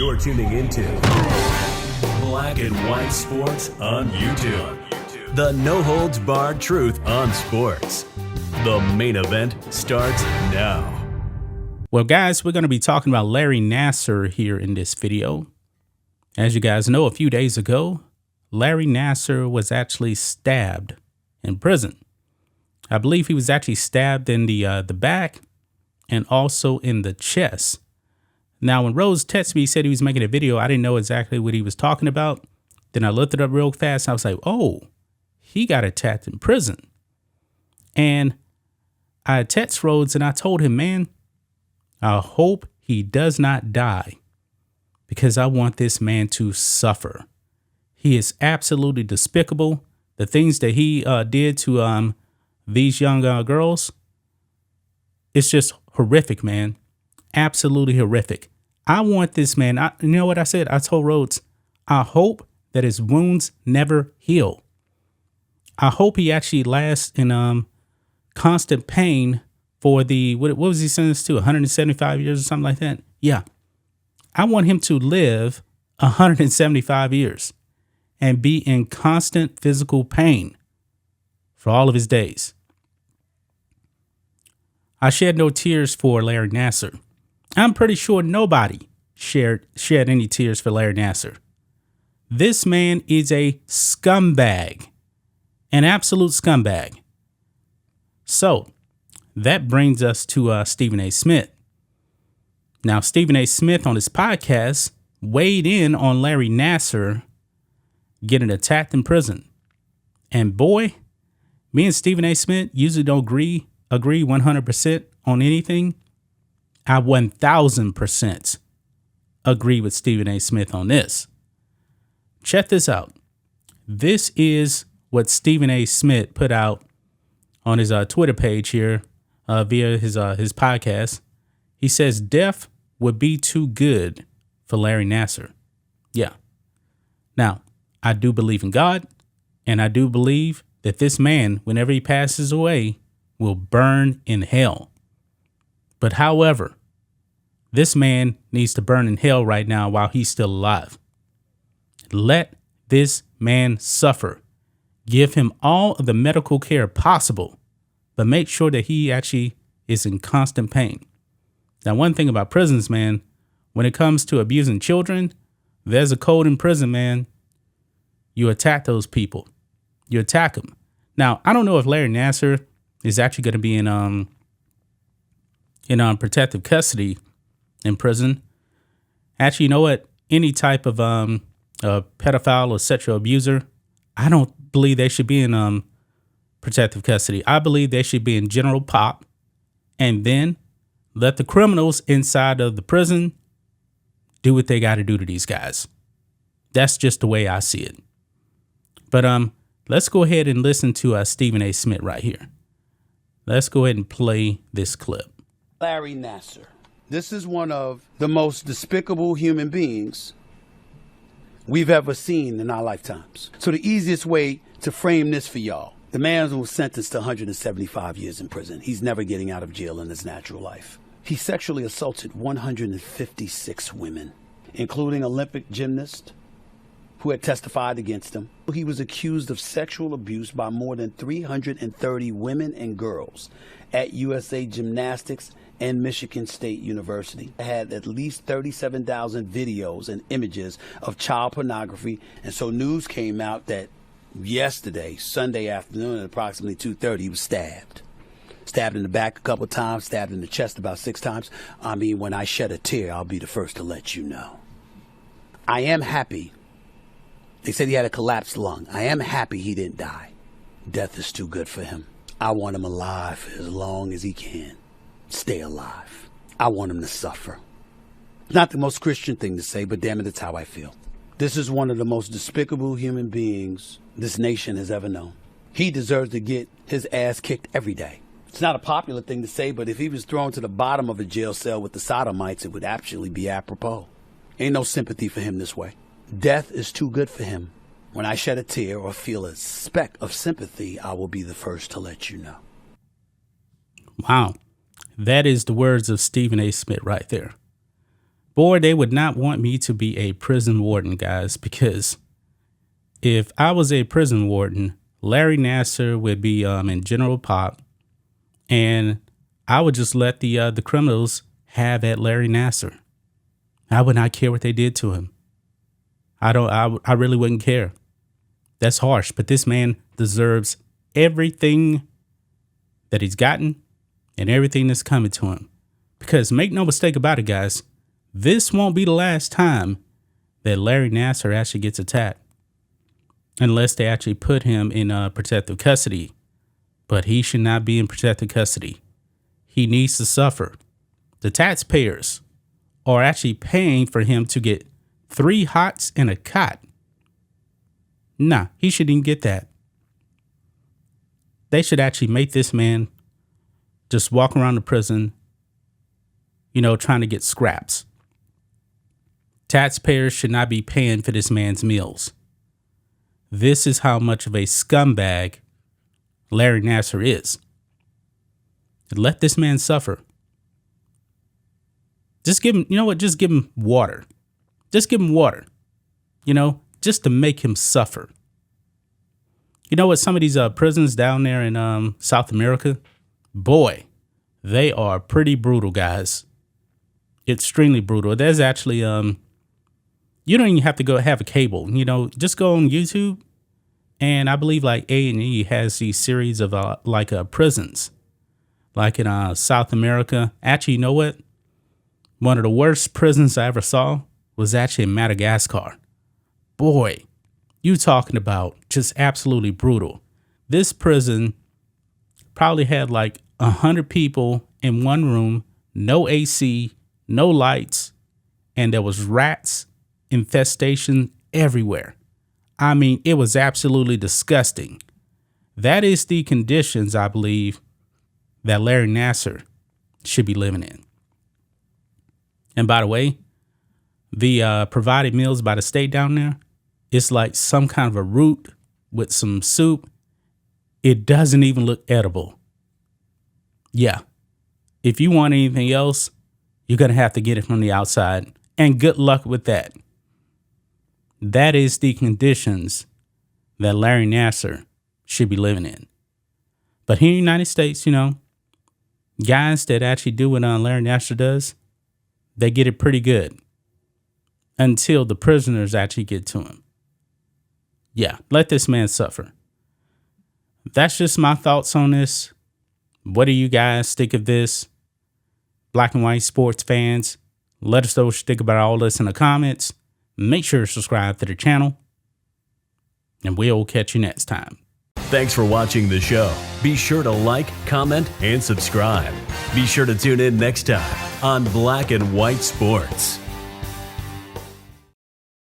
You're tuning into Black and White Sports on YouTube. The no-holds-barred truth on sports. The main event starts now. Well, guys, we're going to be talking about Larry Nassar here in this video. As you guys know, a few days ago, Larry Nassar was actually stabbed in prison. I believe he was actually stabbed in the back and also in the chest. Now, when Rose texted me, he said he was making a video. I didn't know exactly what he was talking about. Then I looked it up real fast. And I was like, oh, he got attacked in prison. And I texted Rose and I told him, man, I hope he does not die because I want this man to suffer. He is absolutely despicable. The things that he did to these young girls, it's just horrific, man. Absolutely horrific. I want this man. You know what I said? I told Rhodes, I hope that his wounds never heal. I hope he actually lasts in constant pain for the, what was he sentenced to? 175 years or something like that? Yeah. I want him to live 175 years and be in constant physical pain for all of his days. I shed no tears for Larry Nassar. I'm pretty sure nobody shed any tears for Larry Nassar. This man is a scumbag, an absolute scumbag. So that brings us to Stephen A. Smith. Now, Stephen A. Smith on his podcast weighed in on Larry Nassar getting attacked in prison. And boy, me and Stephen A. Smith usually don't agree 100% on anything. I 1000% agree with Stephen A. Smith on this. Check this out. This is what Stephen A. Smith put out on his Twitter page here via his podcast. He says death would be too good for Larry Nassar. Yeah. Now, I do believe in God, and I do believe that this man, whenever he passes away, will burn in hell. But however, this man needs to burn in hell right now while he's still alive. Let this man suffer. Give him all of the medical care possible, but make sure that he actually is in constant pain. Now, one thing about prisons, man, when it comes to abusing children, there's a code in prison, man. You attack those people. You attack them. Now, I don't know if Larry Nassar is actually going to be in protective custody in prison. Actually, you know what? Any type of pedophile or sexual abuser, I don't believe they should be in protective custody. I believe they should be in general pop, and then let the criminals inside of the prison do what they got to do to these guys. That's just the way I see it. But let's go ahead and listen to Stephen A. Smith right here. Let's go ahead and play this clip. Larry Nassar. This is one of the most despicable human beings we've ever seen in our lifetimes. So the easiest way to frame this for y'all, the man was sentenced to 175 years in prison. He's never getting out of jail in his natural life. He sexually assaulted 156 women, including Olympic gymnasts who had testified against him. He was accused of sexual abuse by more than 330 women and girls at USA Gymnastics and Michigan State University. Had at least 37,000 videos and images of child pornography. And so news came out that yesterday, Sunday afternoon at approximately 2:30, he was stabbed. Stabbed in the back a couple times, stabbed in the chest about 6 times. I mean, when I shed a tear, I'll be the first to let you know. I am happy. They said he had a collapsed lung. I am happy he didn't die. Death is too good for him. I want him alive for as long as he can. Stay alive. I want him to suffer. Not the most Christian thing to say, but damn it, it's how I feel. This is one of the most despicable human beings this nation has ever known. He deserves to get his ass kicked every day. It's not a popular thing to say, but if he was thrown to the bottom of a jail cell with the sodomites, it would actually be apropos. Ain't no sympathy for him this way. Death is too good for him. When I shed a tear or feel a speck of sympathy, I will be the first to let you know. Wow. That is the words of Stephen A. Smith right there. Boy, they would not want me to be a prison warden, guys, because if I was a prison warden, Larry Nassar would be in general pop, and I would just let the criminals have at Larry Nassar. I would not care what they did to him. I really wouldn't care. That's harsh, but this man deserves everything that he's gotten and everything that's coming to him. Because make no mistake about it, guys, this won't be the last time that Larry Nassar actually gets attacked, unless they actually put him in protective custody. But he should not be in protective custody. He needs to suffer. The taxpayers are actually paying for him to get 3 hots and a cot. Nah, he shouldn't even get that. They should actually make this man just walk around the prison, trying to get scraps. Taxpayers should not be paying for this man's meals. This is how much of a scumbag Larry Nassar is. Let this man suffer. Just give him, just give him water. Just give him water, just to make him suffer. You know what? Some of these prisons down there in South America, boy, they are pretty brutal, guys. Extremely brutal. There's actually, you don't even have to go have a cable, just go on YouTube. And I believe like A&E has these series of prisons, like in South America. Actually, you know what? One of the worst prisons I ever saw was actually in Madagascar. Boy, you talking about just absolutely brutal. This prison probably had like 100 people in one room, no AC, no lights, and there was rats infestation everywhere. I mean, it was absolutely disgusting. That is the conditions, I believe, that Larry Nassar should be living in. And by the way, the provided meals by the state down there, it's like some kind of a root with some soup. It doesn't even look edible. Yeah. If you want anything else, you're going to have to get it from the outside. And good luck with that. That is the conditions that Larry Nassar should be living in. But here in the United States, guys that actually do what Larry Nassar does, they get it pretty good until the prisoners actually get to him. Yeah, let this man suffer. That's just my thoughts on this. What do you guys think of this? Black and white sports fans, let us know what you think about all this in the comments. Make sure to subscribe to the channel, and we'll catch you next time. Thanks for watching the show. Be sure to like, comment, and subscribe. Be sure to tune in next time on Black and White Sports.